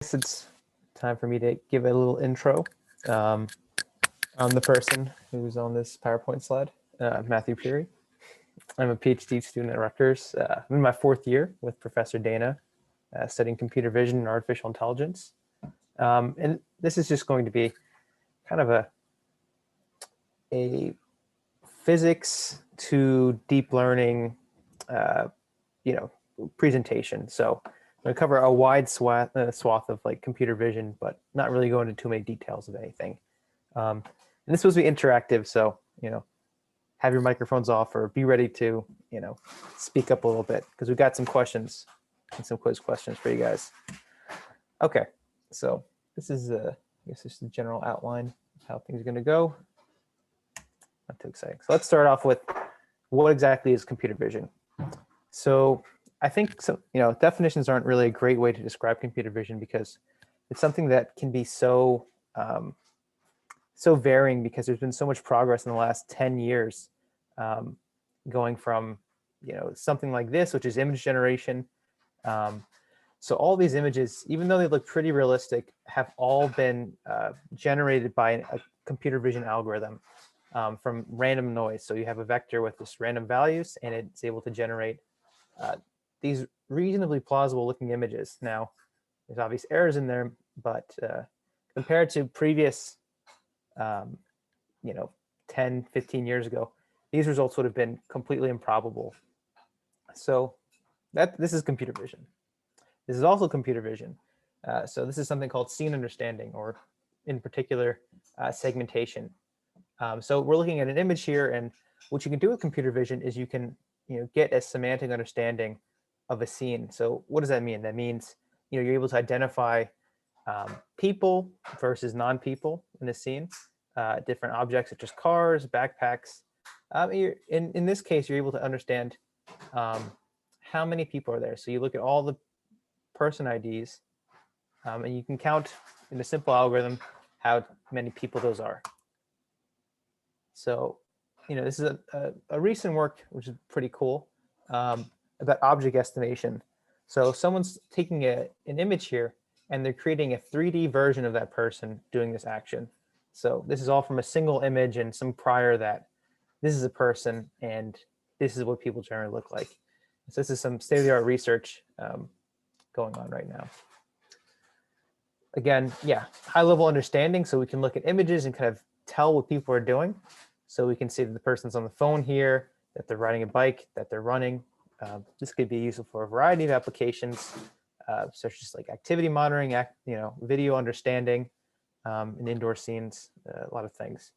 It's time for me to give a little intro. Um, I'm the person who's on this PowerPoint slide, Matthew Peary. I'm a PhD student at Rutgers. I'm in my fourth year with Professor Dana, studying computer vision and artificial intelligence. And this is just going to be kind of a physics to deep learning, presentation. So I'm going to cover a wide swath of like computer vision, but not really go into too many details of anything. And this was to be interactive, so have your microphones off or be ready to speak up a little bit because we've got some questions and some quiz questions for you guys. Okay, so this is I guess this is the general outline of how things are going to go. Not too exciting. So let's start off with what exactly is computer vision. So I think definitions aren't really a great way to describe computer vision because it's something that can be so varying because there's been so much progress in the last 10 years, going from something like this, which is image generation. So all these images, even though they look pretty realistic, have all been generated by a computer vision algorithm from random noise. So you have a vector with just random values, and it's able to generate these reasonably plausible looking images. Now, there's obvious errors in there, but compared to previous 10, 15 years ago, these results would have been completely improbable. So this is computer vision. This is also computer vision. So this is something called scene understanding, or in particular, segmentation. So we're looking at an image here, and what you can do with computer vision is you can get a semantic understanding of a scene. So what does that mean? That means you're able to identify people versus non-people in a scene, different objects such as cars, backpacks. In this case, you're able to understand how many people are there. So you look at all the person IDs, and you can count in a simple algorithm how many people those are. So this is a recent work, which is pretty cool, about object estimation. So someone's taking an image here, and they're creating a 3D version of that person doing this action. So this is all from a single image and some prior that this is a person, and this is what people generally look like. So this is some state-of-the-art research going on right now. Again, high-level understanding, so we can look at images and kind of tell what people are doing. So we can see that the person's on the phone here, that they're riding a bike, that they're running. This could be useful for a variety of applications, such as like activity monitoring, video understanding, in indoor scenes, a lot of things.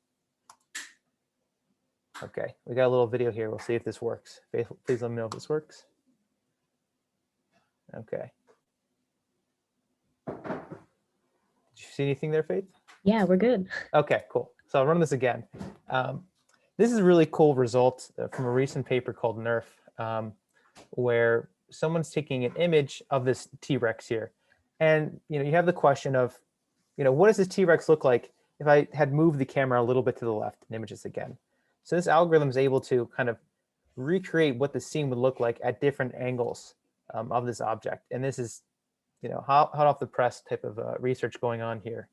Okay, we got a little video here. We'll see if this works. Please let me know if this works. Okay. Did you see anything there, Faith? Yeah, we're good. Okay, cool. So I'll run this again. This is a really cool result from a recent paper called NERF, where someone's taking an image of this T-Rex here. And you have the question of, what does this T-Rex look like if I had moved the camera a little bit to the left and images again? So this algorithm is able to kind of recreate what the scene would look like at different angles of this object. And this is, hot off the press type of research going on here.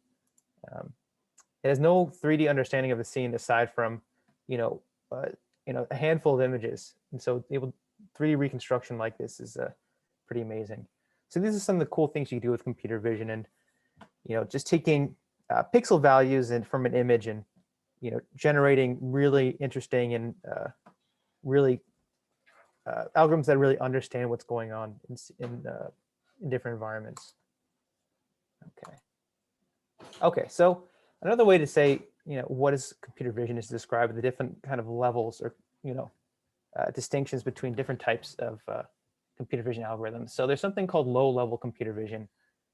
It has no 3D understanding of the scene aside from, a handful of images. And so 3D reconstruction like this is pretty amazing. So these are some of the cool things you can do with computer vision, and just taking pixel values and from an image and generating really interesting and really algorithms that really understand what's going on in different environments. Okay, so another way to say what is computer vision is to describe the different kind of levels or distinctions between different types of computer vision algorithms. So there's something called low-level computer vision,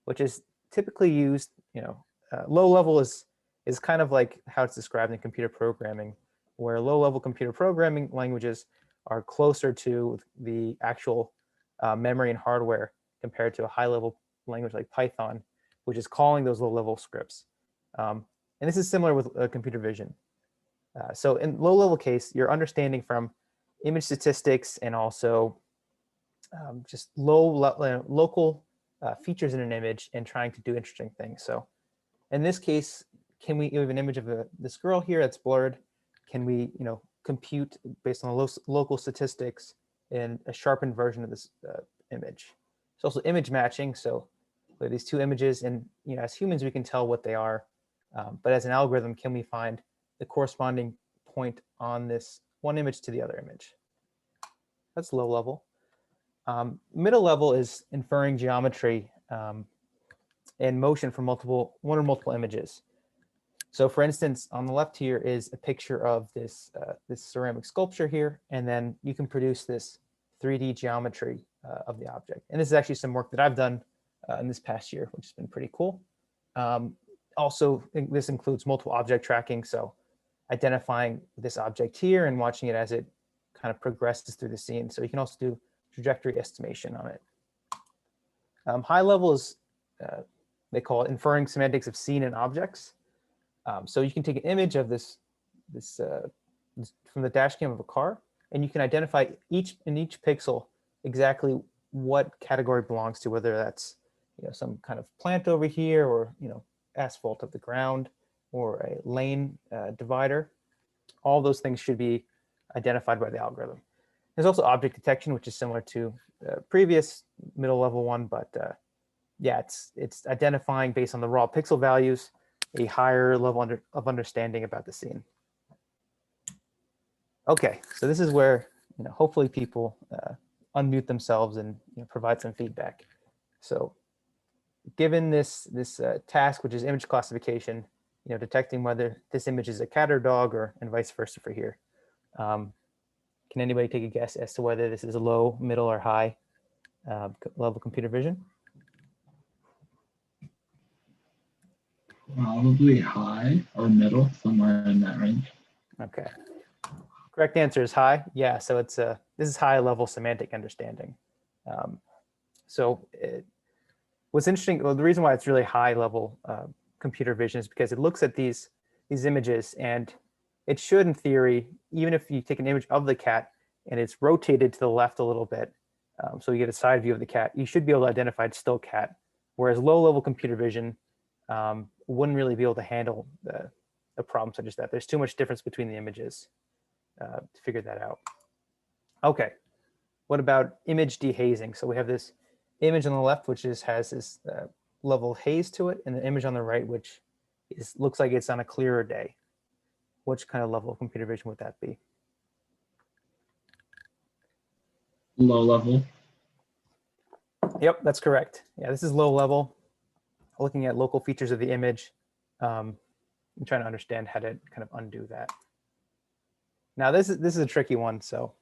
which is typically used. Low level is kind of like how it's described in computer programming, where low-level computer programming languages are closer to the actual memory and hardware compared to a high-level language like Python, which is calling those low-level scripts. And this is similar with computer vision. So in low-level case, you're understanding from image statistics and also just local features in an image and trying to do interesting things. So in this case, can we have an image of this girl here that's blurred? Can we, compute based on the local statistics in a sharpened version of this image? It's also image matching. So we have these two images, and as humans, we can tell what they are. But as an algorithm, can we find the corresponding point on this one image to the other image? That's low level. Middle level is inferring geometry and motion from one or multiple images. So for instance, on the left here is a picture of this ceramic sculpture here, and then you can produce this 3D geometry of the object. And this is actually some work that I've done in this past year, which has been pretty cool. Also, this includes multiple object tracking, so identifying this object here and watching it as it kind of progresses through the scene. So you can also do trajectory estimation on it. High level is, they call it inferring semantics of scene and objects. So you can take an image of this from the dash cam of a car, and you can identify in each pixel exactly what category belongs to, whether that's some kind of plant over here, or asphalt of the ground, or a lane divider. All those things should be identified by the algorithm. There's also object detection, which is similar to previous middle level one, but yeah, it's identifying based on the raw pixel values a higher level of understanding about the scene. Okay, so this is where hopefully people unmute themselves and provide some feedback. So given this task, which is image classification, detecting whether this image is a cat or dog, and vice versa for here. Can anybody take a guess as to whether this is a low, middle, or high level computer vision? Probably high or middle, somewhere in that range. Okay. Correct answer is high. Yeah, so this is high level semantic understanding. What's interesting, well, the reason why it's really high level computer vision is because it looks at these images, and it should, in theory, even if you take an image of the cat and it's rotated to the left a little bit, so you get a side view of the cat, you should be able to identify it's still cat. Whereas low level computer vision wouldn't really be able to handle a problem such as that. There's too much difference between the images to figure that out. Okay, what about image dehazing? So we have this image on the left, which has this level of haze to it, and the image on the right, which looks like it's on a clearer day. Which kind of level of computer vision would that be? Low level. Yep, that's correct. Yeah, this is low level, looking at local features of the image. I'm trying to understand how to kind of undo that. Now, this is a tricky one, so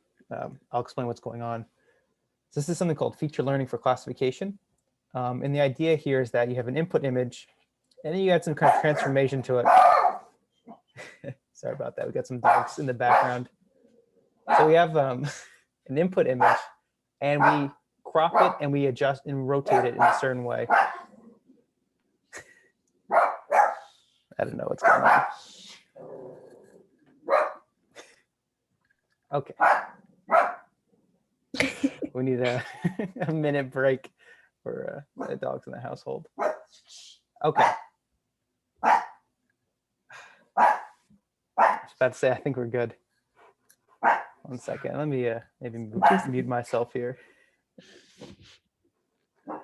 I'll explain what's going on. So this is something called feature learning for classification. And the idea here is that you have an input image, and then you add some kind of transformation to it. Sorry about that. We got some dogs in the background. So we have an input image, and we crop it and we adjust and rotate it in a certain way. I don't know what's going on. Okay. We need a minute break for the dogs in the household. Okay. I was about to say, I think we're good. 1 second. Let me maybe mute myself here. I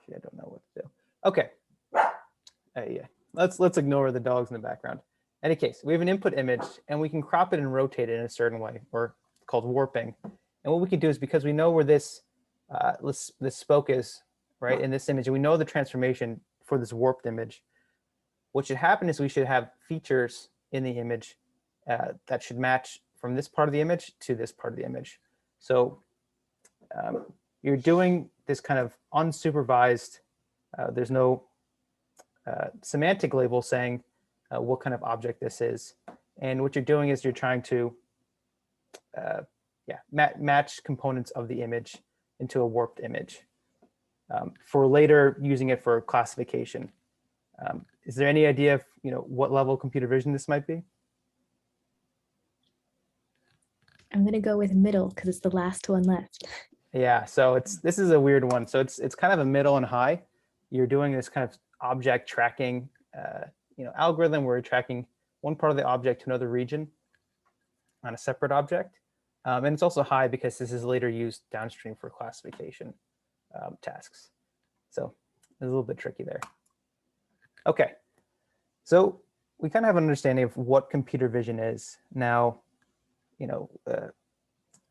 don't know what to do. Okay. Yeah. Let's ignore the dogs in the background. In any case, we have an input image, and we can crop it and rotate it in a certain way, or called warping. And what we can do is, because we know where this spoke is, right, in this image, and we know the transformation for this warped image, what should happen is we should have features in the image that should match from this part of the image to this part of the image. So you're doing this kind of unsupervised, there's no semantic label saying what kind of object this is. And what you're doing is you're trying to match components of the image into a warped image for later using it for classification. Is there any idea of what level of computer vision this might be? I'm going to go with middle because it's the last one left. Yeah, so this is a weird one. So it's kind of a middle and high. You're doing this kind of object tracking, algorithm where you're tracking one part of the object to another region on a separate object. And it's also high because this is later used downstream for classification tasks. So it's a little bit tricky there. Okay, so we kind of have an understanding of what computer vision is. Now,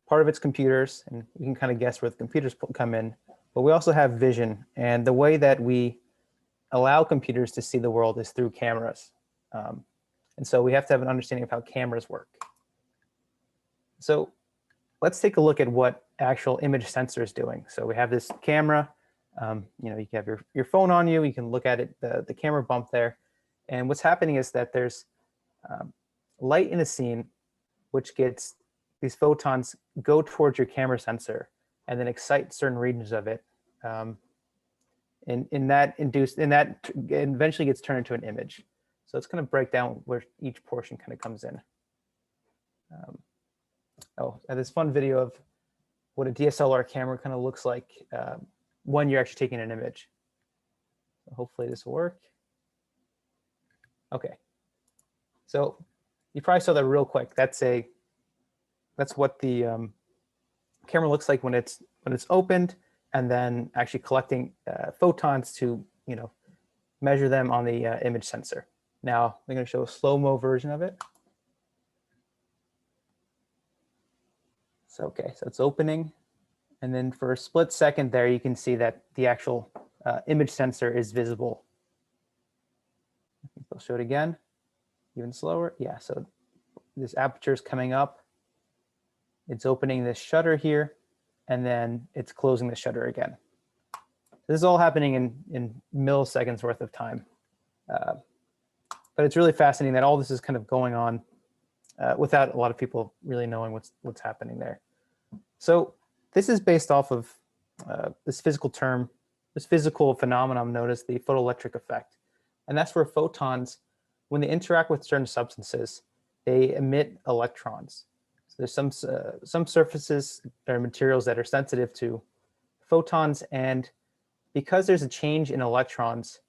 part of it's computers, and we can kind of guess where the computers come in, but we also have vision. And the way that we allow computers to see the world is through cameras. And so we have to have an understanding of how cameras work. So let's take a look at what actual image sensor is doing. So we have this camera. You can have your phone on you. You can look at it, the camera bump there. And what's happening is that there's light in a scene, which gets these photons go towards your camera sensor and then excite certain regions of it. And that eventually gets turned into an image. So it's going to break down where each portion kind of comes in. This fun video of what a DSLR camera kind of looks like when you're actually taking an image. So hopefully this will work. Okay. So you probably saw that real quick. That's what the camera looks like when it's opened, and then actually collecting photons to measure them on the image sensor. Now I'm going to show a slow-mo version of it. So so it's opening, and then for a split second there, you can see that the actual image sensor is visible. I'll show it again, even slower. Yeah, so this aperture is coming up. It's opening this shutter here, and then it's closing the shutter again. This is all happening in milliseconds worth of time. But it's really fascinating that all this is kind of going on without a lot of people really knowing what's happening there. So this is based off of this physical phenomenon known as the photoelectric effect. And that's where photons, when they interact with certain substances, they emit electrons. So there's some surfaces or materials that are sensitive to photons, and because there's a change in electrons,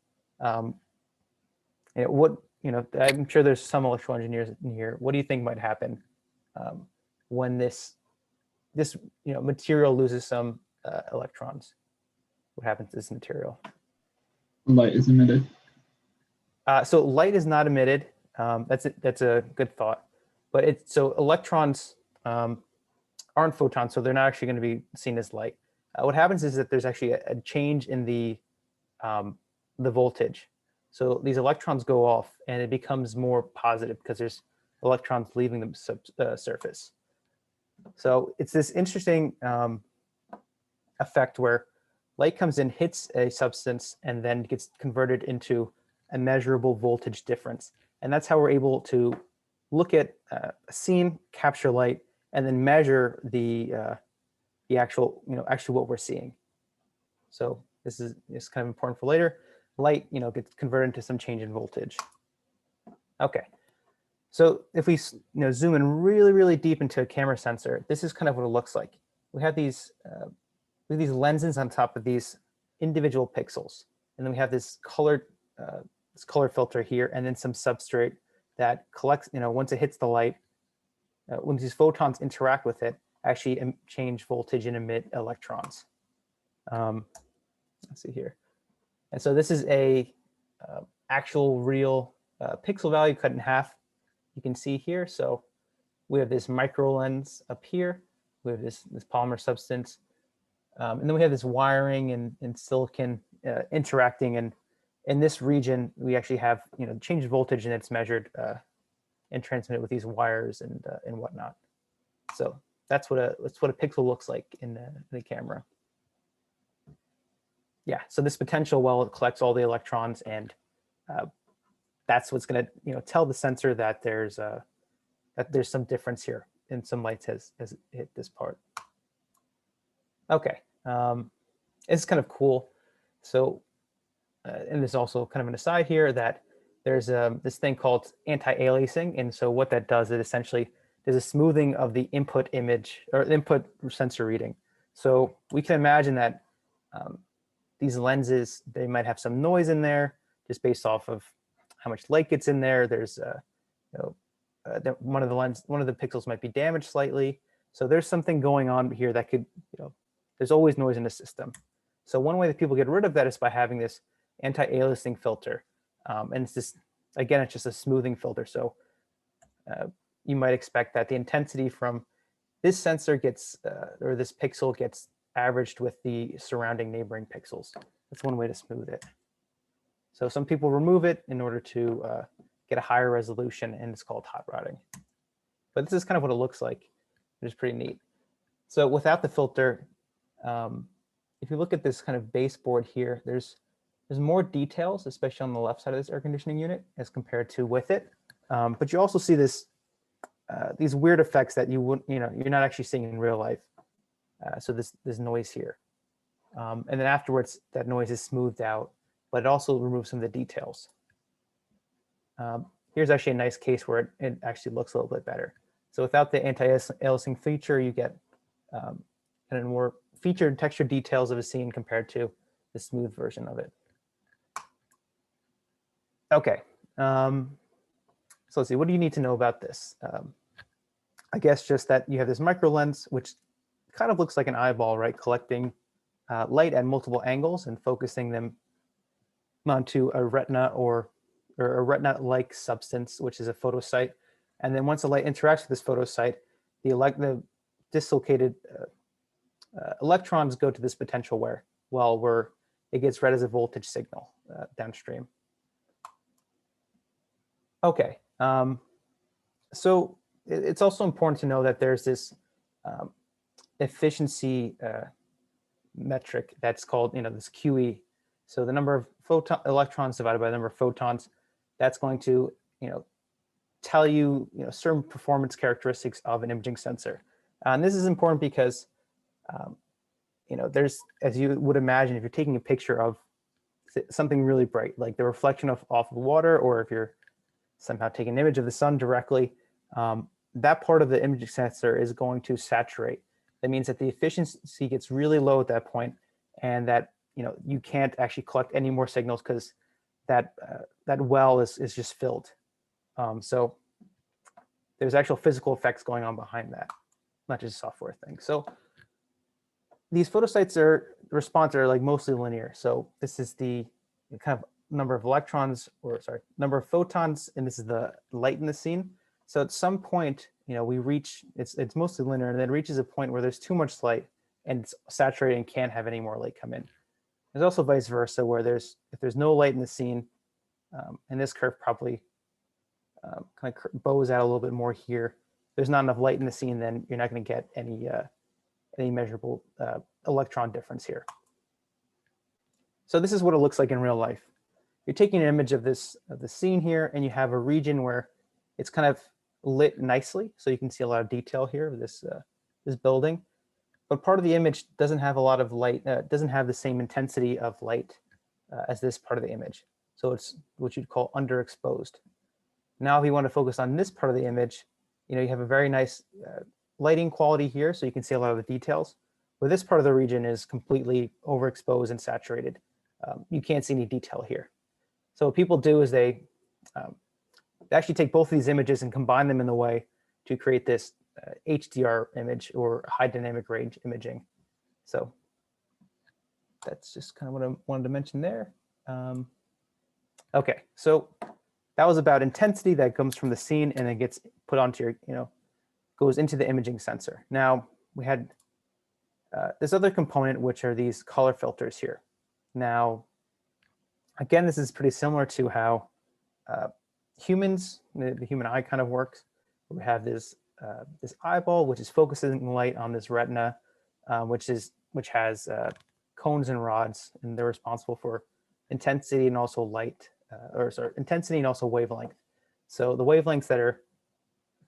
I'm sure there's some electrical engineers in here. What do you think might happen when this material loses some electrons? What happens to this material? Light is emitted. So light is not emitted. That's a good thought. But so electrons aren't photons, so they're not actually going to be seen as light. What happens is that there's actually a change in the voltage. So these electrons go off, and it becomes more positive because there's electrons leaving the surface. So it's this interesting effect where light comes in, hits a substance, and then gets converted into a measurable voltage difference. And that's how we're able to look at a scene, capture light, and then measure the actual what we're seeing. So this is kind of important for later. Light, gets converted into some change in voltage. Okay. So if we zoom in really, really deep into a camera sensor, this is kind of what it looks like. We have these lenses on top of these individual pixels, and then we have this color filter here, and then some substrate that collects. Once it hits the light, when these photons interact with it, actually change voltage and emit electrons. Let's see here, and so this is a actual real pixel value cut in half. You can see here. So we have this micro lens up here. We have this polymer substance. And then we have this wiring and silicon interacting. And in this region, we actually have change in voltage, and it's measured and transmitted with these wires and whatnot. So that's what a pixel looks like in the camera. Yeah. So this potential, well, it collects all the electrons, and that's what's going to tell the sensor that there's some difference here, and some light has hit this part. Okay, it's kind of cool. So, and there's also kind of an aside here that there's this thing called anti-aliasing, and so what that does is essentially there's a smoothing of the input image or input sensor reading. So we can imagine that these lenses, they might have some noise in there just based off of how much light gets in there. There's one of the pixels might be damaged slightly. So there's something going on here that could, there's always noise in the system. So one way that people get rid of that is by having this anti-aliasing filter. And it's just, again, it's just a smoothing filter. So you might expect that the intensity from this sensor gets, or this pixel gets averaged with the surrounding neighboring pixels. That's one way to smooth it. So some people remove it in order to get a higher resolution, and it's called hot rodding. But this is kind of what it looks like, which is pretty neat. So without the filter, if you look at this kind of baseboard here, there's more details, especially on the left side of this air conditioning unit as compared to with it. But you also see this these weird effects that you wouldn't, you're not actually seeing in real life. So this noise here, and then afterwards that noise is smoothed out, but it also removes some of the details. Here's actually a nice case where it actually looks a little bit better. So without the anti-aliasing feature, you get kind of more featured texture details of a scene compared to the smooth version of it. Okay, so let's see, what do you need to know about this? I guess just that you have this micro lens, which kind of looks like an eyeball, right? Collecting light at multiple angles and focusing them onto a retina or a retina-like substance, which is a photocyte. And then once the light interacts with this photocyte, the dislocated electrons go to this potential where it gets read as a voltage signal downstream. Okay, so it's also important to know that there's this efficiency metric that's called, this QE. So the number of electrons divided by the number of photons, that's going to, tell you, certain performance characteristics of an imaging sensor. And this is important because, there's, as you would imagine, if you're taking a picture of something really bright, like the reflection off of water, or if you're somehow taking an image of the sun directly, that part of the imaging sensor is going to saturate. That means that the efficiency gets really low at that point, and that you can't actually collect any more signals because that well is just filled. So there's actual physical effects going on behind that, not just a software thing. So these photocytes response are like mostly linear. So this is the kind of number of electrons, or sorry, number of photons, and this is the light in the scene. So at some point, we reach, it's mostly linear, and then it reaches a point where there's too much light and it's saturated and can't have any more light come in. There's also vice versa, where if there's no light in the scene, and this curve probably kind of bows out a little bit more here. There's not enough light in the scene, then you're not going to get any measurable electron difference here. So this is what it looks like in real life. You're taking an image of the scene here, and you have a region where it's kind of lit nicely, so you can see a lot of detail here of this building. But part of the image doesn't have a lot of light, doesn't have the same intensity of light as this part of the image. So it's what you'd call underexposed. Now, if you want to focus on this part of the image, you have a very nice lighting quality here, so you can see a lot of the details. But this part of the region is completely overexposed and saturated. You can't see any detail here. So what people do is they actually take both of these images and combine them in the way to create this HDR image, or high dynamic range imaging. So that's just kind of what I wanted to mention there. Okay, so that was about intensity that comes from the scene and then gets put onto your, goes into the imaging sensor. Now we had this other component, which are these color filters here. Now, again, this is pretty similar to how humans, the human eye kind of works. We have this eyeball, which is focusing light on this retina, which has cones and rods, and they're responsible for intensity and also light, intensity and also wavelength. So the wavelengths that are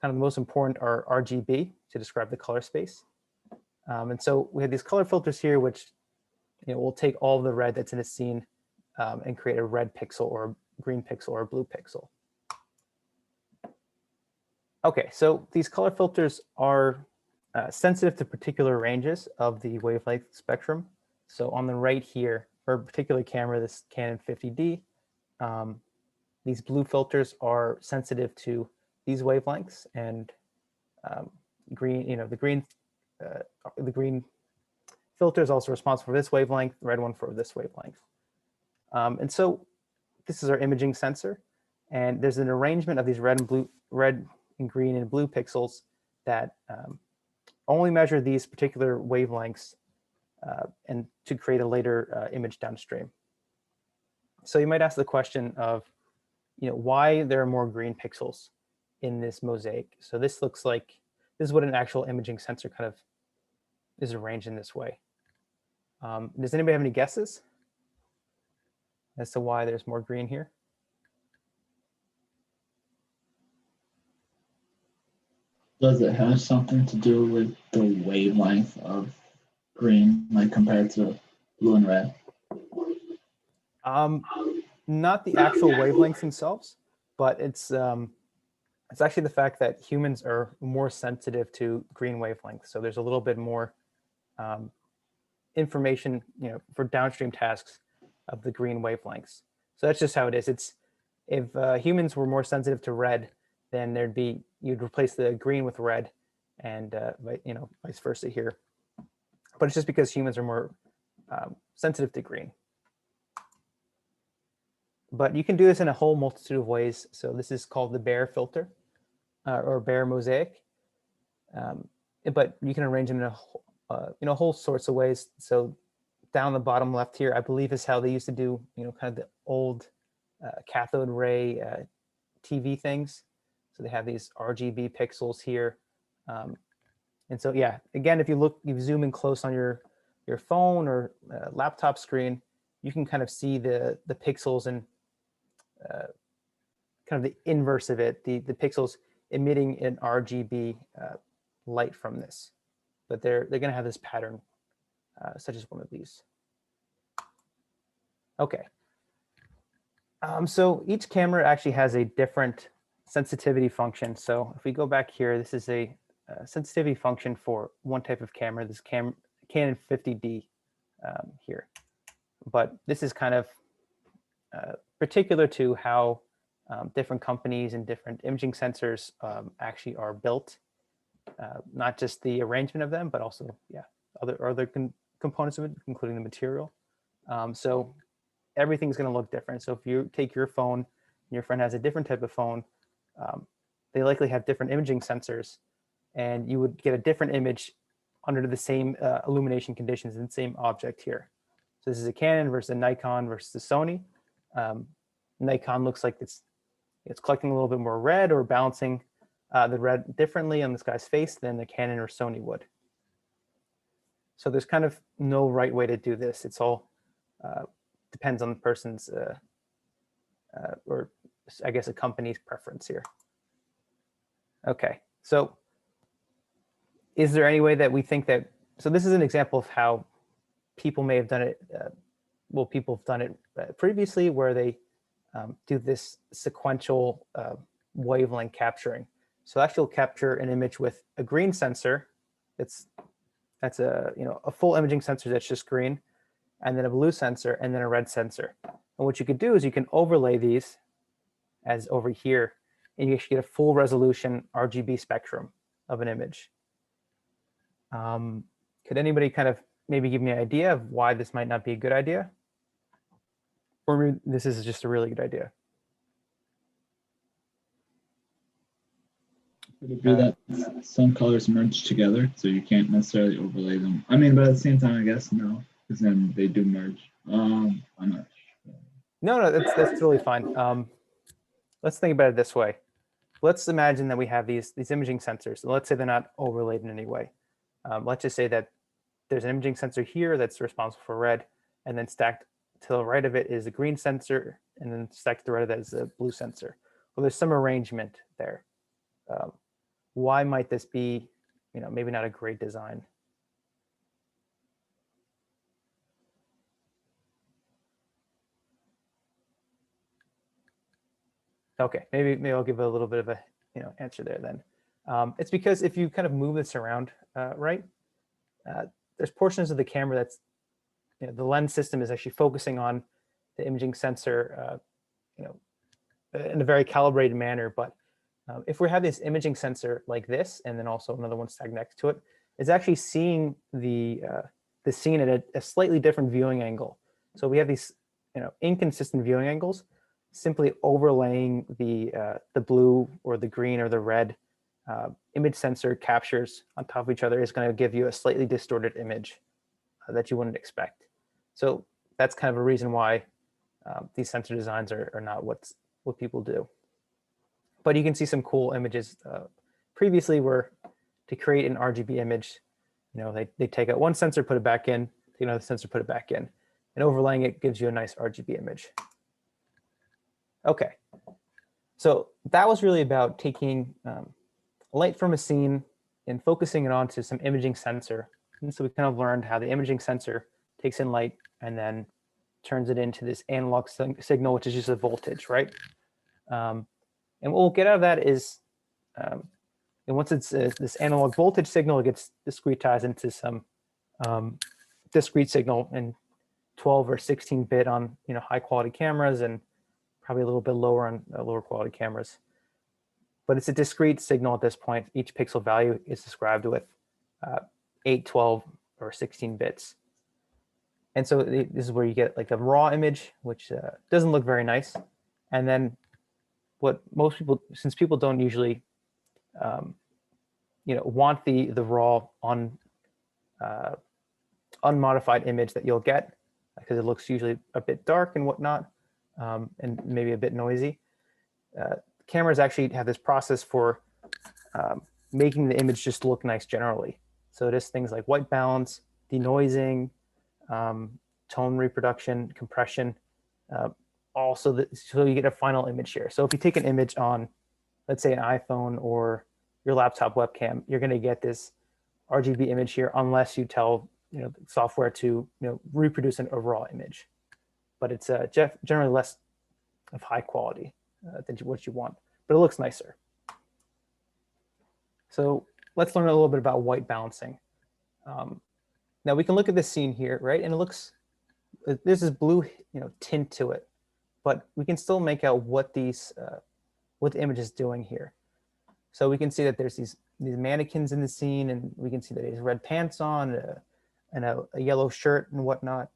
kind of the most important are RGB, to describe the color space. And so we have these color filters here, which will take all of the red that's in a scene and create a red pixel or a green pixel or a blue pixel. Okay, so these color filters are sensitive to particular ranges of the wavelength spectrum. So on the right here, for a particular camera, this Canon 50D, these blue filters are sensitive to these wavelengths, and green, the green filter is also responsible for this wavelength, the red one for this wavelength. And so this is our imaging sensor, and there's an arrangement of these red and green and blue pixels that only measure these particular wavelengths and to create a later image downstream. So you might ask the question of, why there are more green pixels in this mosaic. So this looks like, this is what an actual imaging sensor kind of is arranged in this way. Does anybody have any guesses as to why there's more green here? Does it have something to do with the wavelength of green, like compared to blue and red? Not the actual wavelengths themselves, but it's actually the fact that humans are more sensitive to green wavelengths. So there's a little bit more information, for downstream tasks of the green wavelengths. So that's just how it is. It's if humans were more sensitive to red, then you'd replace the green with red, and vice versa here. But it's just because humans are more sensitive to green. But you can do this in a whole multitude of ways. So this is called the Bayer filter or Bayer mosaic. But you can arrange them in a whole sorts of ways. So down the bottom left here, I believe is how they used to do, kind of the old cathode ray TV things. So they have these RGB pixels here. And so, yeah, again, if you zoom in close on your phone or laptop screen, you can kind of see the pixels and kind of the inverse of it, the pixels emitting an RGB light from this. But they're going to have this pattern, such as one of these. Okay. So each camera actually has a different sensitivity function. So if we go back here, this is a sensitivity function for one type of camera, this Canon 50D here. But this is kind of particular to how different companies and different imaging sensors actually are built. Not just the arrangement of them, but also, other components of it, including the material. So everything's going to look different. So if you take your phone, and your friend has a different type of phone, they likely have different imaging sensors, and you would get a different image under the same illumination conditions and the same object here. So this is a Canon versus a Nikon versus a Sony. Nikon looks like it's collecting a little bit more red or balancing the red differently on this guy's face than the Canon or Sony would. So there's kind of no right way to do this. It's all depends on the person's, or I guess a company's preference here. Okay, so is there any way that we think that, so this is an example of how people may have done it, people have done it previously, where they do this sequential wavelength capturing. So actually you'll capture an image with a green sensor that's a full imaging sensor that's just green, and then a blue sensor, and then a red sensor. And what you could do is you can overlay these as over here, and you actually get a full resolution RGB spectrum of an image. Could anybody kind of maybe give me an idea of why this might not be a good idea? Or maybe this is just a really good idea? Would it be that some colors merge together, so you can't necessarily overlay them? I mean, but at the same time, I guess no, because then they do merge. I'm not sure. No, that's totally fine. Let's think about it this way. Let's imagine that we have these imaging sensors. Let's say they're not overlaid in any way. Let's just say that there's an imaging sensor here that's responsible for red, and then stacked to the right of it is a green sensor, and then stacked to the right of that is a blue sensor. Well, there's some arrangement there. Why might this be, maybe not a great design? Okay, maybe I'll give a little bit of a answer there then. It's because if you kind of move this around right, there's portions of the camera that's, the lens system is actually focusing on the imaging sensor, in a very calibrated manner. But if we have this imaging sensor like this, and then also another one stacked next to it, it's actually seeing the scene at a slightly different viewing angle. So we have these, inconsistent viewing angles. Simply overlaying the blue or the green or the red image sensor captures on top of each other is going to give you a slightly distorted image that you wouldn't expect. So that's kind of a reason why these sensor designs are not what people do. But you can see some cool images. Previously were to create an RGB image, they take out one sensor, put it back in, take another sensor, put it back in, and overlaying it gives you a nice RGB image. Okay, so that was really about taking light from a scene and focusing it onto some imaging sensor. And so we kind of learned how the imaging sensor takes in light and then turns it into this analog signal, which is just a voltage, right? And what we'll get out of that is, and once it's this analog voltage signal, it gets discretized into some discrete signal in 12 or 16 bit on high quality cameras, and probably a little bit lower on lower quality cameras. But it's a discrete signal at this point. Each pixel value is described with 8, 12, or 16 bits. And so this is where you get like a raw image, which doesn't look very nice. And then what most people, since people don't usually want the raw unmodified image that you'll get, because it looks usually a bit dark and whatnot, and maybe a bit noisy. Cameras actually have this process for making the image just look nice generally. So it is things like white balance, denoising, tone reproduction, compression, so you get a final image here. So if you take an image on, let's say, an iPhone or your laptop webcam, you're going to get this RGB image here unless you tell the software to reproduce an overall image. But it's generally less of high quality than what you want, but it looks nicer. So let's learn a little bit about white balancing. Now we can look at this scene here, right? And it looks, there's this blue tint to it, but we can still make out what the image is doing here. So we can see that there's these mannequins in the scene, and we can see that he has red pants on and a yellow shirt and whatnot.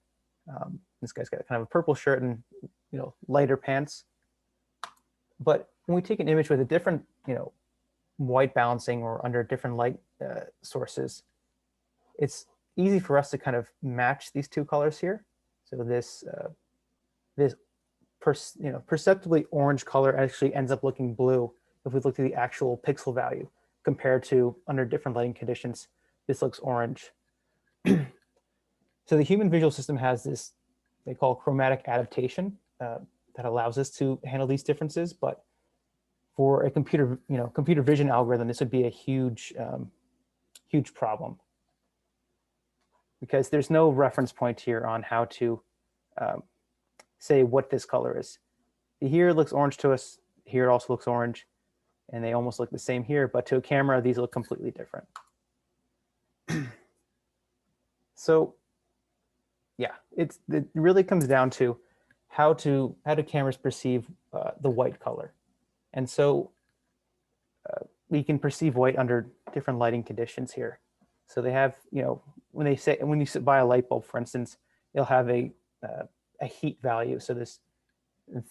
This guy's got kind of a purple shirt and lighter pants. But when we take an image with a different white balancing or under different light sources, it's easy for us to kind of match these two colors here. So this perceptibly orange color actually ends up looking blue if we look at the actual pixel value compared to under different lighting conditions. This looks orange. So the human visual system has this, they call chromatic adaptation, that allows us to handle these differences. But for a computer vision algorithm, this would be a huge problem, because there's no reference point here on how to say what this color is. Here it looks orange to us. Here it also looks orange, and they almost look the same here. But to a camera, these look completely different. So yeah, it really comes down to how do cameras perceive the white color. And so we can perceive white under different lighting conditions here. So they have, when you buy a light bulb, for instance, they'll have a heat value. So this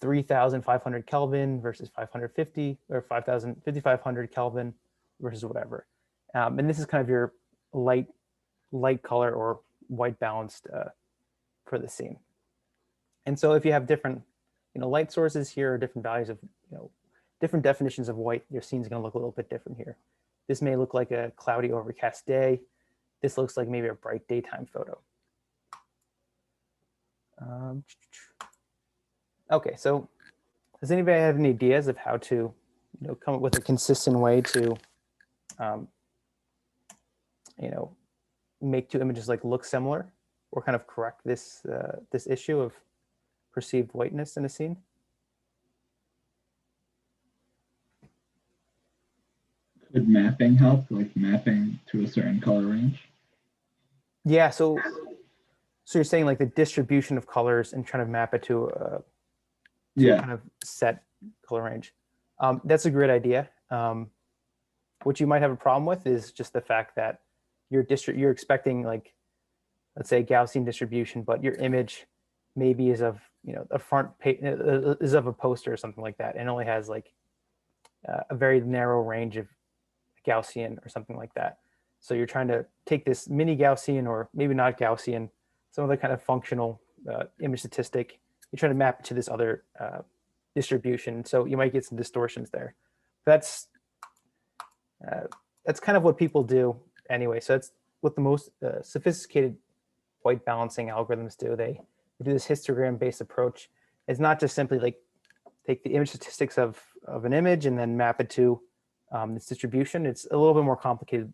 3,500 Kelvin versus 550 or 5,500 Kelvin versus whatever. And this is kind of your light color or white balanced for the scene. And so if you have different light sources here, or different values of different definitions of white, your scene's going to look a little bit different here. This may look like a cloudy, overcast day. This looks like maybe a bright daytime photo. Okay, so does anybody have any ideas of how to come up with a consistent way to make two images look similar, or kind of correct this this issue of perceived whiteness in a scene? Could mapping help, like mapping to a certain color range? Yeah, so you're saying like the distribution of colors and trying to map it to a Yeah. kind of set color range. That's a great idea. What you might have a problem with is just the fact that you're expecting, like, let's say Gaussian distribution, but your image maybe is of, a front page is of a poster or something like that, and only has like a very narrow range of Gaussian or something like that. So you're trying to take this mini Gaussian, or maybe not Gaussian, some other kind of functional image statistic. You're trying to map it to this other distribution. So you might get some distortions there. That's kind of what people do anyway. So that's what the most sophisticated white balancing algorithms do. They do this histogram-based approach. It's not just simply like take the image statistics of an image and then map it to this distribution. It's a little bit more complicated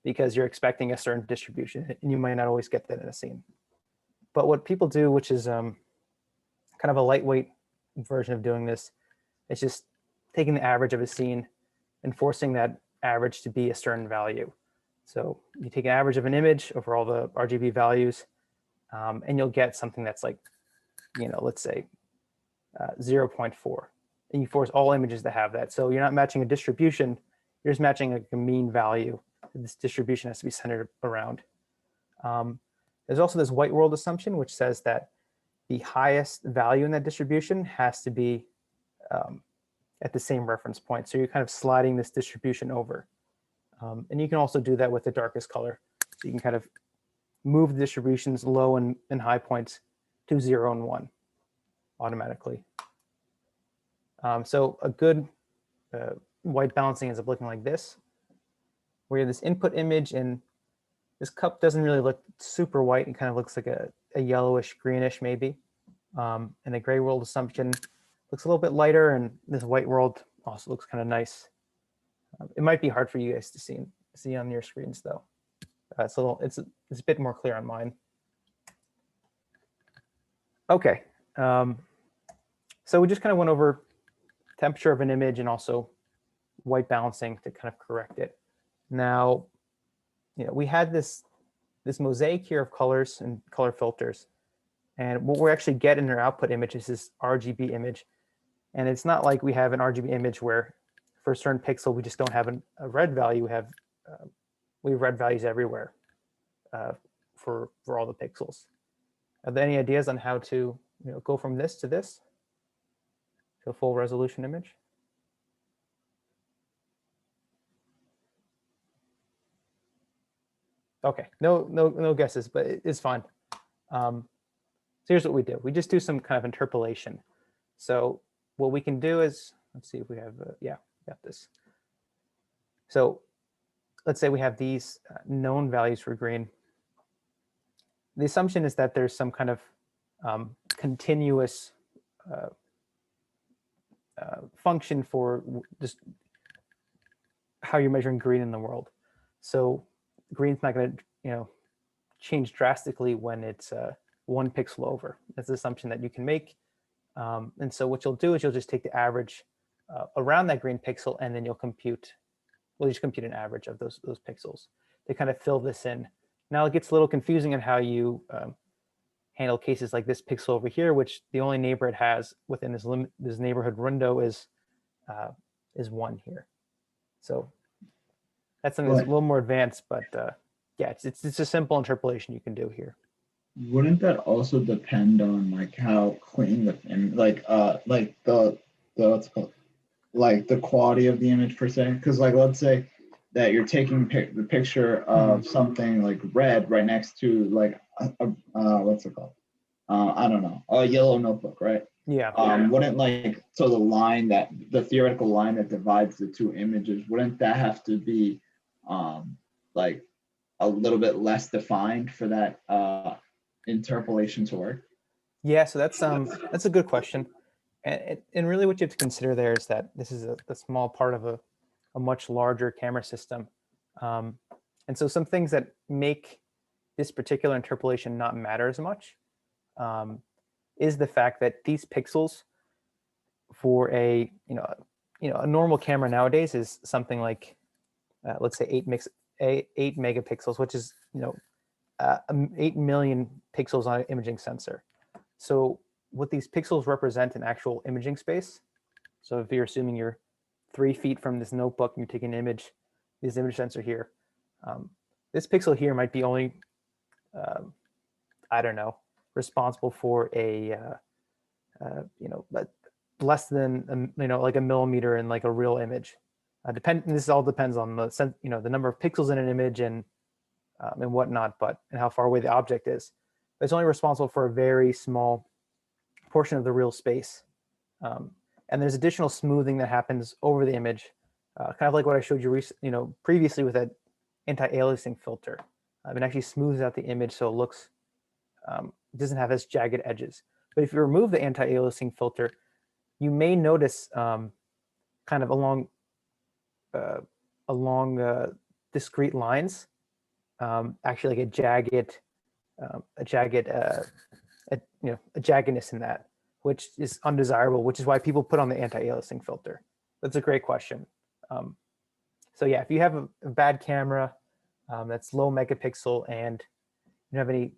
because you're expecting a certain distribution, and you might not always get that in a scene. But what people do, which is kind of a lightweight version of doing this, is just taking the average of a scene and forcing that average to be a certain value. So you take an average of an image over all the RGB values, and you'll get something that's like, let's say 0.4. And you force all images to have that. So you're not matching a distribution, you're just matching a mean value. This distribution has to be centered around. There's also this white world assumption, which says that the highest value in that distribution has to be at the same reference point. So you're kind of sliding this distribution over. And you can also do that with the darkest color. So you can kind of move the distributions low and high points to 0 and 1 automatically. So a good white balancing ends up looking like this, where you have this input image, and this cup doesn't really look super white. It kind of looks like a yellowish, greenish maybe. And the gray world assumption looks a little bit lighter, and this white world also looks kind of nice. It might be hard for you guys to see on your screens though. It's a bit more clear on mine. Okay, so we just kind of went over temperature of an image and also white balancing to kind of correct it. Now, we had this mosaic here of colors and color filters, and what we actually get in our output image is this RGB image. And it's not like we have an RGB image where for a certain pixel we just don't have a red value. We have red values everywhere for all the pixels. Are there any ideas on how to go from this to a full resolution image? Okay, no guesses, but it's fine. So here's what we do. We just do some kind of interpolation. So what we can do is, let's see if we have, yeah, got this. So let's say we have these known values for green. The assumption is that there's some kind of continuous function for just how you're measuring green in the world. So green's not going to change drastically when it's 1 pixel over. That's the assumption that you can make. And so what you'll do is you'll just take the average around that green pixel, and then you'll compute an average of those pixels to kind of fill this in. Now it gets a little confusing on how you handle cases like this pixel over here, which the only neighbor it has within this neighborhood window is 1 here. So that's something that's a little more advanced, but yeah, it's a simple interpolation you can do here. Wouldn't that also depend on like how clean the what's it called, like the quality of the image per se? Because like let's say that you're taking the picture of something like red right next to like what's it called? I don't know, a yellow notebook, right? Yeah. Wouldn't so the theoretical line that divides the two images, wouldn't that have to be like a little bit less defined for that interpolation to work? Yeah, so that's a good question, and really what you have to consider there is that this is a small part of a much larger camera system, and so some things that make this particular interpolation not matter as much is the fact that these pixels for a normal camera nowadays is something like let's say 8 megapixels, which is 8 million pixels on an imaging sensor. So what these pixels represent in actual imaging space. So if you're assuming you're 3 feet from this notebook and you take an image, this image sensor here, this pixel here might be only, I don't know, responsible for a, but less than, like a millimeter in like a real image. This all depends on the, the number of pixels in an image and whatnot, and how far away the object is. But it's only responsible for a very small portion of the real space. And there's additional smoothing that happens over the image, kind of like what I showed you previously with that anti-aliasing filter. It actually smooths out the image so it looks, doesn't have as jagged edges. But if you remove the anti-aliasing filter, you may notice kind of along discrete lines, actually like a jaggedness in that, which is undesirable, which is why people put on the anti-aliasing filter. That's a great question. So yeah, if you have a bad camera that's low megapixel and you don't have any,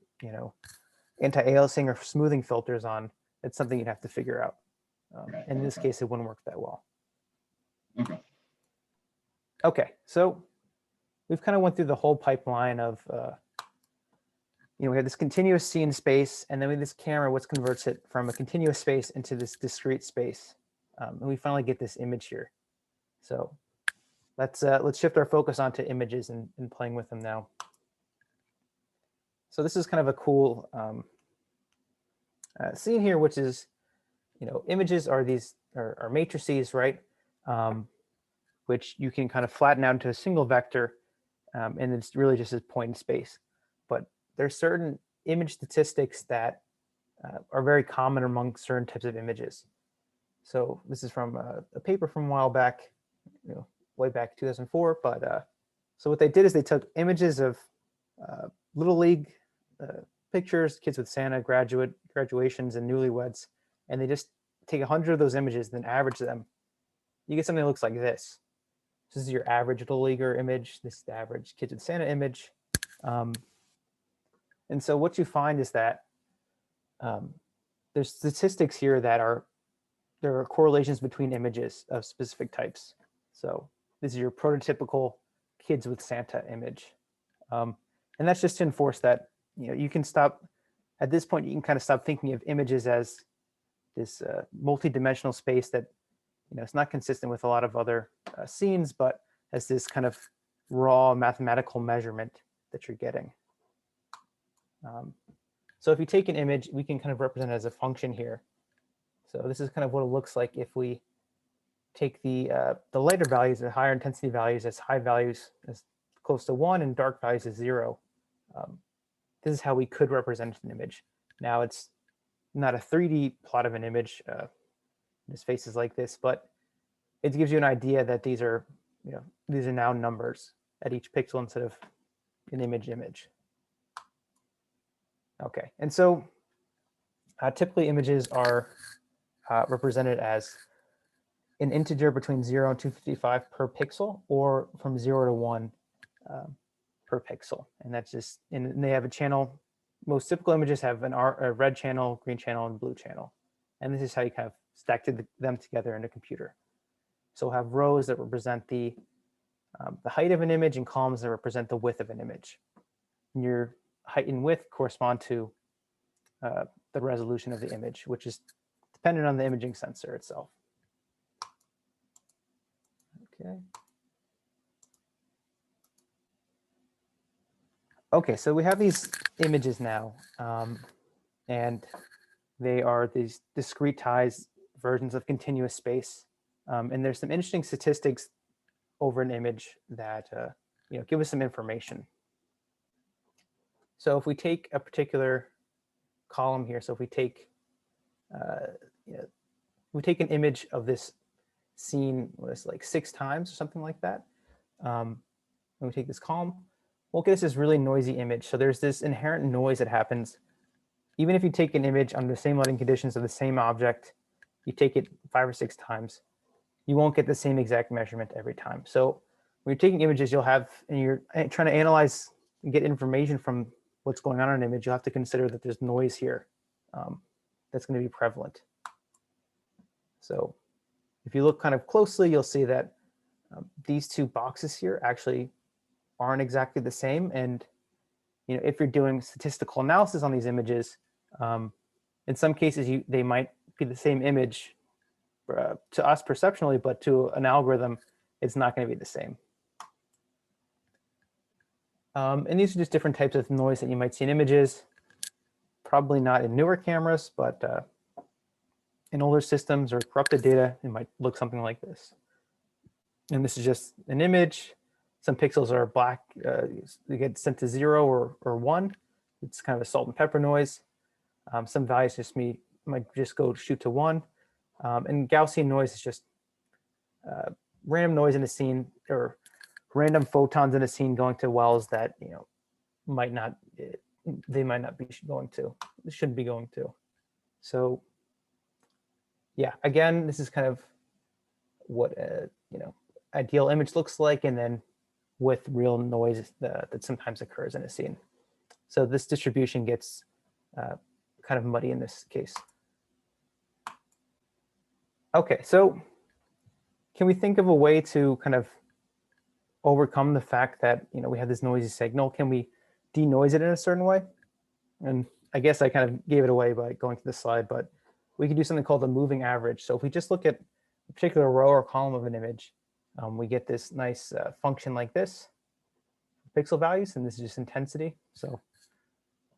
anti-aliasing or smoothing filters on, it's something you'd have to figure out. And in this case, it wouldn't work that well. Okay. Okay, so we've kind of went through the whole pipeline of, we have this continuous scene space, and then we have this camera, which converts it from a continuous space into this discrete space. And we finally get this image here. So let's shift our focus onto images and playing with them now. So this is kind of a cool scene here, which is, images are these are matrices, right? Which you can kind of flatten out into a single vector, and it's really just a point in space. But there's certain image statistics that are very common among certain types of images. So this is from a paper from a while back, way back 2004. But so what they did is they took images of Little League pictures, kids with Santa, graduations, and newlyweds, and they just take 100 of those images, then average them. You get something that looks like this. This is your average Little Leaguer image. This is the average kids with Santa image. And so what you find is that there's statistics here that there are correlations between images of specific types. So this is your prototypical kids with Santa image. And that's just to enforce that, you can stop, at this point, you can kind of stop thinking of images as this multi-dimensional space that, it's not consistent with a lot of other scenes, but as this kind of raw mathematical measurement that you're getting. So if you take an image, we can kind of represent it as a function here. So this is kind of what it looks like if we take the lighter values, the higher intensity values, as high values as close to 1 and dark values as 0. This is how we could represent an image. Now it's not a 3D plot of an image. This face is like this, but it gives you an idea that these are now numbers at each pixel instead of an image. Okay, and so typically images are represented as an integer between 0 and 255 per pixel, or from 0 to 1 per pixel. And that's just, and they have a channel. Most typical images have a red channel, green channel, and blue channel. And this is how you kind of stack them together in a computer. So we'll have rows that represent the height of an image and columns that represent the width of an image. And your height and width correspond to the resolution of the image, which is dependent on the imaging sensor itself. Okay. Okay, so we have these images now, and they are these discretized versions of continuous space. And there's some interesting statistics over an image that give us some information. So if we take a particular column here, so if we take an image of this scene, what is like 6 times or something like that, and we take this column, we'll get this really noisy image. So there's this inherent noise that happens. Even if you take an image under the same lighting conditions of the same object, you take it 5 or 6 times, you won't get the same exact measurement every time. So when you're taking images, you'll have, and you're trying to analyze and get information from what's going on in an image, you'll have to consider that there's noise here that's going to be prevalent. So if you look kind of closely, you'll see that these two boxes here actually aren't exactly the same. And if you're doing statistical analysis on these images, in some cases they might be the same image to us perceptually, but to an algorithm, it's not going to be the same. And these are just different types of noise that you might see in images. Probably not in newer cameras, but in older systems or corrupted data, it might look something like this. And this is just an image. Some pixels are black. They get sent to 0 or 1. It's kind of a salt and pepper noise. Some values might just go shoot to 1. And Gaussian noise is just random noise in a scene, or random photons in a scene going to wells that might not be going to, shouldn't be going to. So yeah, again, this is kind of what ideal image looks like, and then with real noise that sometimes occurs in a scene. So this distribution gets kind of muddy in this case. Okay, so can we think of a way to kind of overcome the fact that we have this noisy signal? Can we denoise it in a certain way? And I guess I kind of gave it away by going to this slide, but we could do something called a moving average. So if we just look at a particular row or column of an image, we get this nice function like this, pixel values, and this is just intensity. So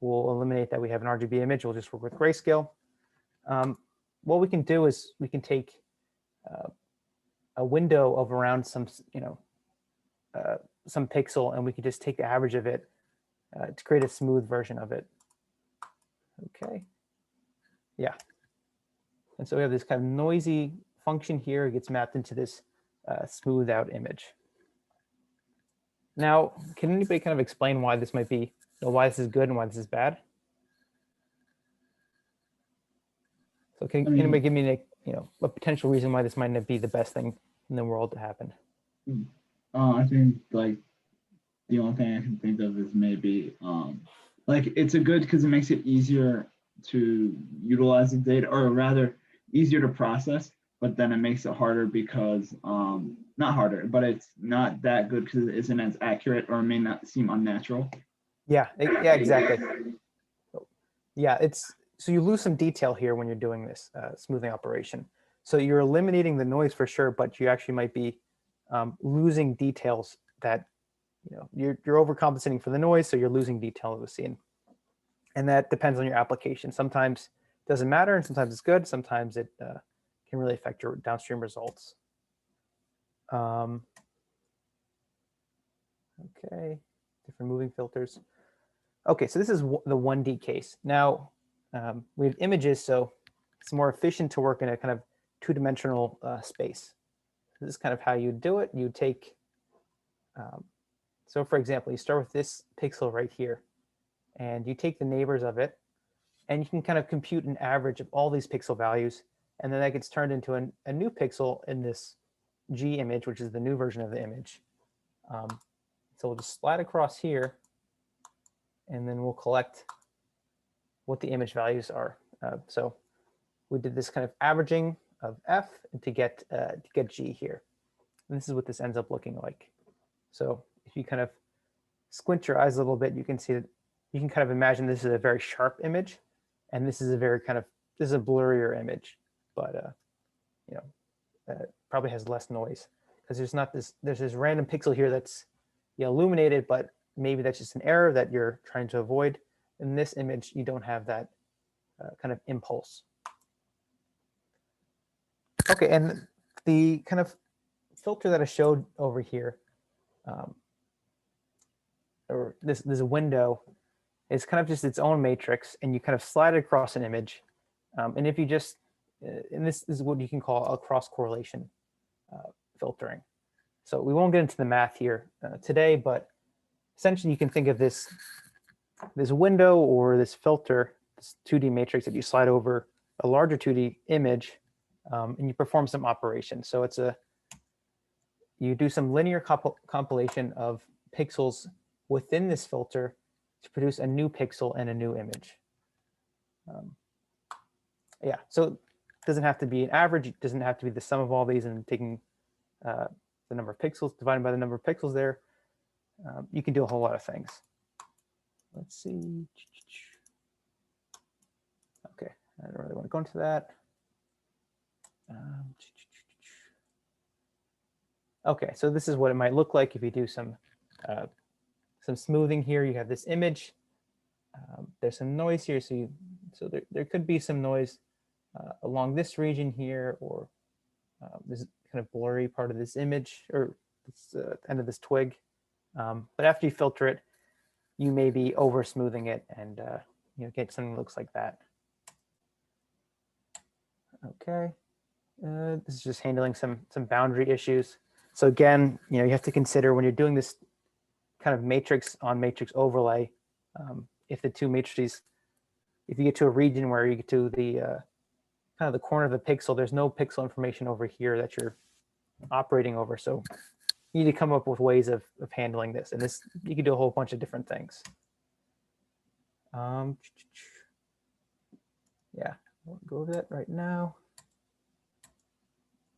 we'll eliminate that we have an RGB image. We'll just work with grayscale. What we can do is we can take a window of around some pixel, and we can just take the average of it to create a smooth version of it. Okay. Yeah. And so we have this kind of noisy function here. It gets mapped into this smoothed out image. Now, can anybody kind of explain why this might be, why this is good and why this is bad? So can anybody give me a potential reason why this might not be the best thing in the world to happen? I think like the only thing I can think of is maybe like it's a good because it makes it easier to utilize the data, or rather easier to process, but then it makes it harder because not harder, but it's not that good because it isn't as accurate, or may not seem unnatural. Yeah, exactly. Yeah, so you lose some detail here when you're doing this smoothing operation. So you're eliminating the noise for sure, but you actually might be losing details that you're overcompensating for the noise, so you're losing detail of the scene. And that depends on your application. Sometimes it doesn't matter, and sometimes it's good. Sometimes it can really affect your downstream results. Okay, different moving filters. Okay, so this is the 1D case. Now we have images, so it's more efficient to work in a kind of two-dimensional space. This is kind of how you do it. You take, so for example, you start with this pixel right here, and you take the neighbors of it, and you can kind of compute an average of all these pixel values, and then that gets turned into a new pixel in this G image, which is the new version of the image. So we'll just slide across here, and then we'll collect what the image values are. So we did this kind of averaging of F to get G here. And this is what this ends up looking like. So if you kind of squint your eyes a little bit, you can see that you can kind of imagine this is a very sharp image, and this is a very this is a blurrier image, but probably has less noise because there's this random pixel here that's illuminated, but maybe that's just an error that you're trying to avoid. In this image, you don't have that kind of impulse. Okay, and the kind of filter that I showed over here, or this window, is kind of just its own matrix, and you kind of slide it across an image. And if you just, and this is what you can call a cross correlation filtering. So we won't get into the math here today, but essentially you can think of this window or this filter, this 2D matrix that you slide over a larger 2D image, and you perform some operation. So it's you do some linear compilation of pixels within this filter to produce a new pixel and a new image. Yeah, so it doesn't have to be an average. It doesn't have to be the sum of all these and taking the number of pixels divided by the number of pixels there. You can do a whole lot of things. Let's see. Okay, I don't really want to go into that. Okay, so this is what it might look like if you do some smoothing here. You have this image. There's some noise here, so there could be some noise along this region here, or this kind of blurry part of this image, or this end of this twig. But after you filter it, you may be over smoothing it and get something that looks like that. Okay, this is just handling some boundary issues. So again, you have to consider when you're doing this kind of matrix on matrix overlay, if the two matrices, if you get to a region where you get to the kind of the corner of the pixel, there's no pixel information over here that you're operating over. So you need to come up with ways of handling this. And this, you can do a whole bunch of different things. Yeah, I won't go over that right now.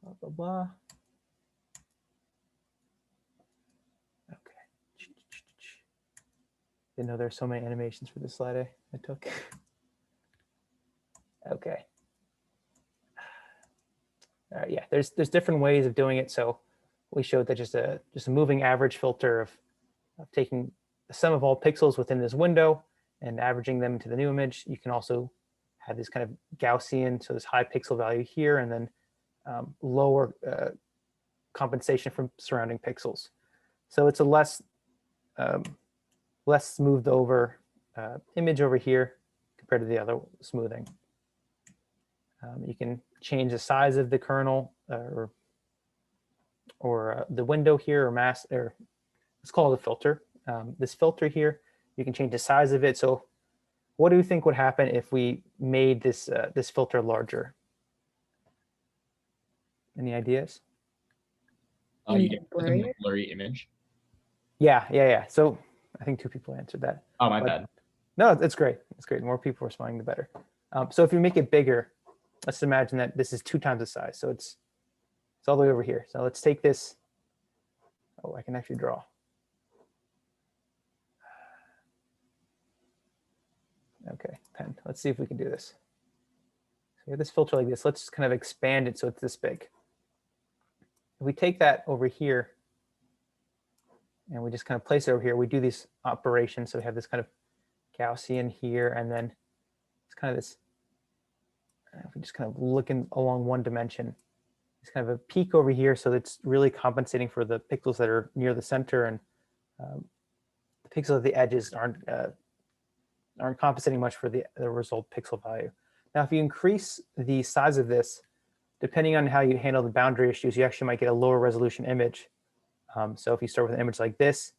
Blah, blah, blah. Okay. Didn't know there's so many animations for this slide I took. Okay. Yeah, there's different ways of doing it. So we showed that just a moving average filter of taking the sum of all pixels within this window and averaging them to the new image. You can also have this kind of Gaussian, so this high pixel value here, and then lower compensation from surrounding pixels. So it's a less smoothed over image over here compared to the other smoothing. You can change the size of the kernel or the window here, or mask, or let's call it a filter. This filter here, you can change the size of it. So what do you think would happen if we made this this filter larger? Any ideas? You get a blurry image. Yeah. So I think two people answered that. Oh, my bad. No, it's great. It's great. The more people responding, the better. So if you make it bigger, let's imagine that this is 2 times the size. So it's all the way over here. So let's take this. Oh, I can actually draw. Okay, pen. Let's see if we can do this. So we have this filter like this. Let's kind of expand it so it's this big. If we take that over here and we just kind of place it over here, we do these operations. So we have this kind of Gaussian here, and then it's kind of this, if we just kind of looking along one dimension, it's kind of a peak over here. So it's really compensating for the pixels that are near the center, and the pixels at the edges aren't compensating much for the result pixel value. Now, if you increase the size of this, depending on how you handle the boundary issues, you actually might get a lower resolution image. So if you start with an image like this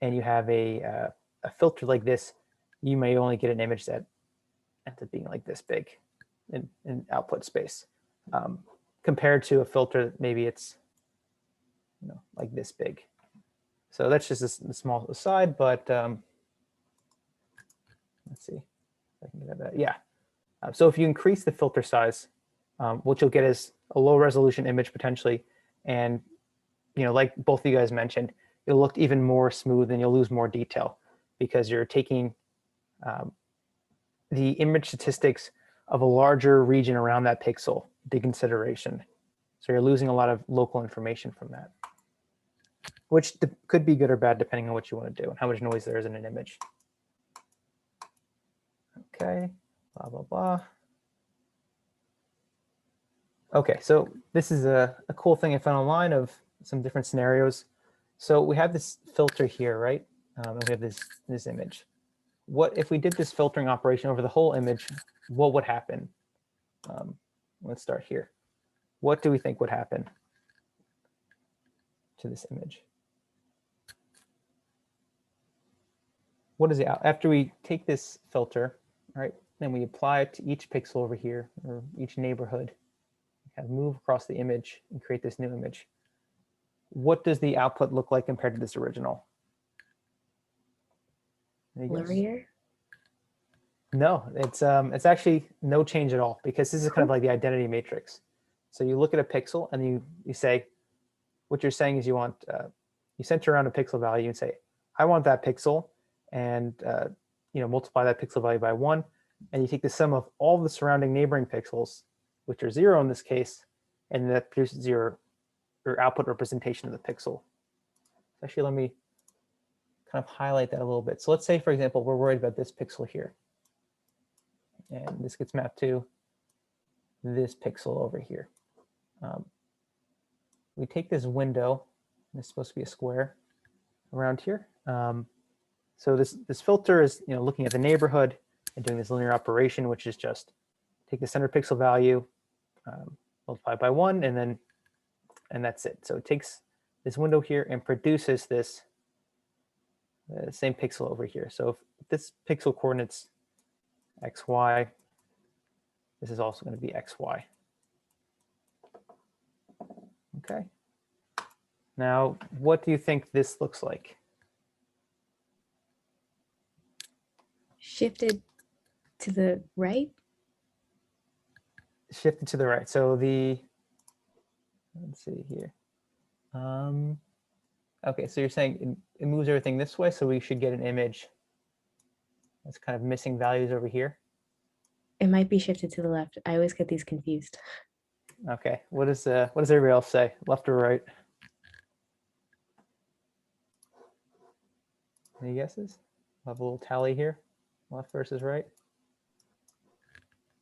and you have a filter like this, you may only get an image that ends up being like this big in output space, compared to a filter, maybe it's like this big. So that's just a small aside, but let's see if I can get that. Yeah. So if you increase the filter size, what you'll get is a low resolution image potentially, and like both of you guys mentioned, it'll look even more smooth and you'll lose more detail because you're taking the image statistics of a larger region around that pixel into consideration. So you're losing a lot of local information from that, which could be good or bad depending on what you want to do and how much noise there is in an image. Okay, blah, blah, blah. Okay, so this is a cool thing I found online of some different scenarios. So we have this filter here, right? And we have this image. What if we did this filtering operation over the whole image? What would happen? Let's start here. What do we think would happen to this image? What is it? After we take this filter, right, then we apply it to each pixel over here, or each neighborhood, kind of move across the image and create this new image. what does the output look like compared to this original? Any guess? Blurrier. No, it's actually no change at all, because this is kind of like the identity matrix. So you look at a pixel and you say, what you're saying is you want, you center around a pixel value and say, I want that pixel, and multiply that pixel value by 1, and you take the sum of all the surrounding neighboring pixels, which are 0 in this case, and that produces your output representation of the pixel. Actually, let me kind of highlight that a little bit. So let's say, for example, we're worried about this pixel here, and this gets mapped to this pixel over here. We take this window, and it's supposed to be a square around here. So this filter is looking at the neighborhood and doing this linear operation, which is just take the center pixel value, multiply by 1, and that's it. So it takes this window here and produces this same pixel over here. So if this pixel coordinates x, y, this is also going to be x, y. Okay. Now, what do you think this looks like? Shifted to the right. Shifted to the right. So let's see here. Okay, so you're saying it moves everything this way, so we should get an image that's kind of missing values over here. It might be shifted to the left. I always get these confused. Okay, what does everybody else say? Left or right? Any guesses? We'll have a little tally here. Left versus right.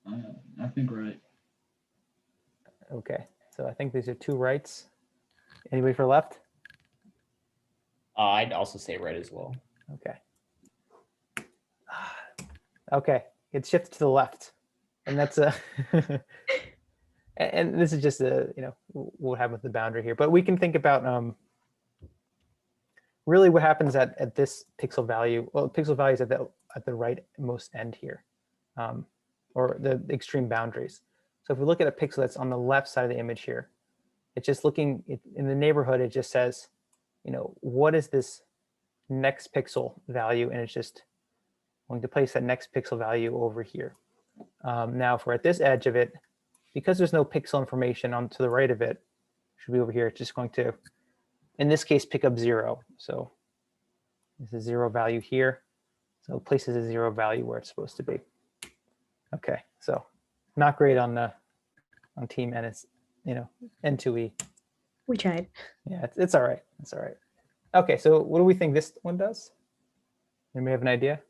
I think right. Okay, so I think these are 2 rights. Anybody for left? I'd also say right as well. Okay. Okay, it's shifted to the left, and that's a. And this is just what happened with the boundary here, but we can think about really what happens at this pixel value. Well, pixel value is at the rightmost end here, or the extreme boundaries. So if we look at a pixel that's on the left side of the image here, it's just looking in the neighborhood. It just says, what is this next pixel value, and it's just going to place that next pixel value over here. Now, if we're at this edge of it, because there's no pixel information on to the right of it, should be over here. It's just going to, in this case, pick up 0. So there's a 0 value here. So it places a 0 value where it's supposed to be. Okay, so not great on team N. It's N2E. We tried. Yeah, it's all right. It's all right. Okay, so what do we think this one does? Anybody have an idea?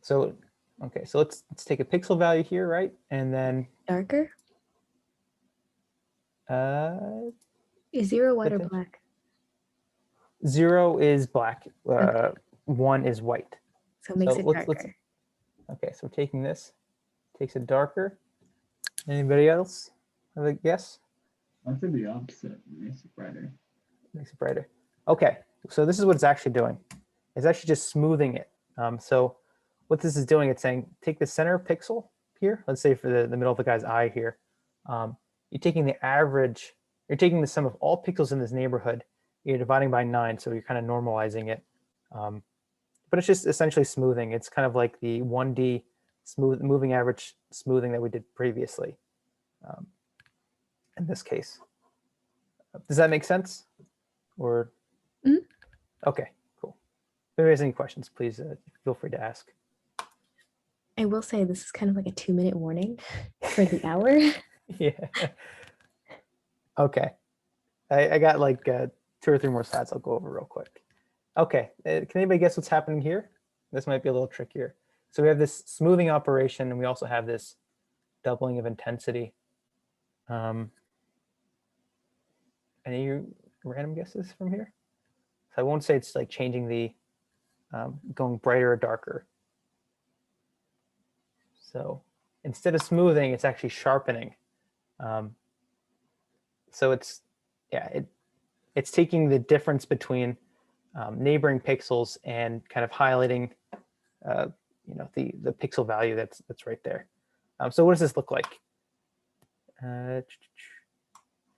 So, okay, so let's take a pixel value here, right? And then Darker? Is 0 white or black? 0 is black. 1 is white. So it makes it darker. Okay, so taking this, takes it darker. Anybody else have a guess? I think the opposite. It makes it brighter. Makes it brighter. Okay, so this is what it's actually doing. It's actually just smoothing it. So what this is doing, it's saying, take the center pixel here. Let's say for the middle of the guy's eye here. You're taking the average, you're taking the sum of all pixels in this neighborhood. You're dividing by 9, so you're kind of normalizing it. But it's just essentially smoothing. It's kind of like the 1D moving average smoothing that we did previously. In this case. Does that make sense? Or okay, cool. If anybody has any questions, please feel free to ask. I will say this is kind of like a 2-minute warning for the hour. Yeah. Okay. I got like 2 or 3 more slides I'll go over real quick. Okay, can anybody guess what's happening here? This might be a little trickier. So we have this smoothing operation, and we also have this doubling of intensity. Any random guesses from here? So I won't say it's like changing the, going brighter or darker. So instead of smoothing, it's actually sharpening. So it's, yeah, it's taking the difference between neighboring pixels and kind of highlighting, the pixel value that's right there. So what does this look like?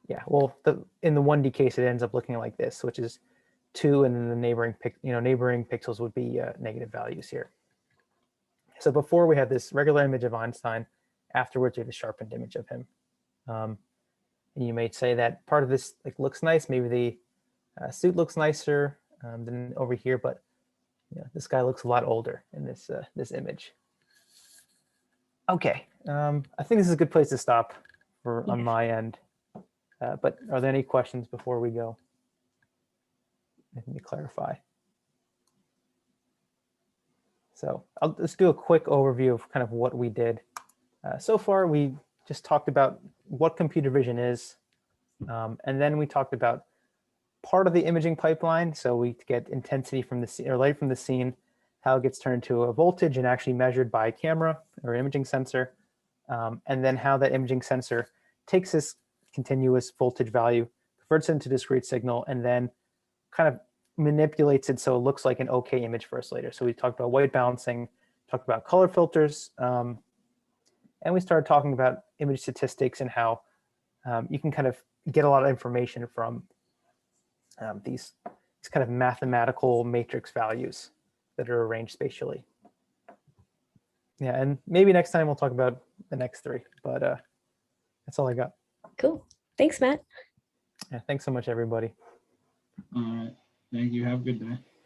Yeah, well, in the 1D case, it ends up looking like this, which is 2, and then the neighboring pixels would be negative values here. So before we had this regular image of Einstein, afterwards we have a sharpened image of him. And you may say that part of this looks nice. Maybe the suit looks nicer than over here, but this guy looks a lot older in this this image. Okay, I think this is a good place to stop on my end. But are there any questions before we go? Anything to clarify? So I'll just do a quick overview of kind of what we did. So far, we just talked about what computer vision is, and then we talked about part of the imaging pipeline. So we get intensity from the scene, or light from the scene, how it gets turned to a voltage and actually measured by a camera or imaging sensor, and then how that imaging sensor takes this continuous voltage value, converts it into discrete signal, and then kind of manipulates it so it looks like an okay image for us later. So we talked about white balancing, talked about color filters, and we started talking about image statistics and how you can kind of get a lot of information from these kind of mathematical matrix values that are arranged spatially. Yeah, and maybe next time we'll talk about the next 3, but that's all I got. Cool. Thanks, Matt. Yeah, thanks so much, everybody. All right. Thank you. Have a good day.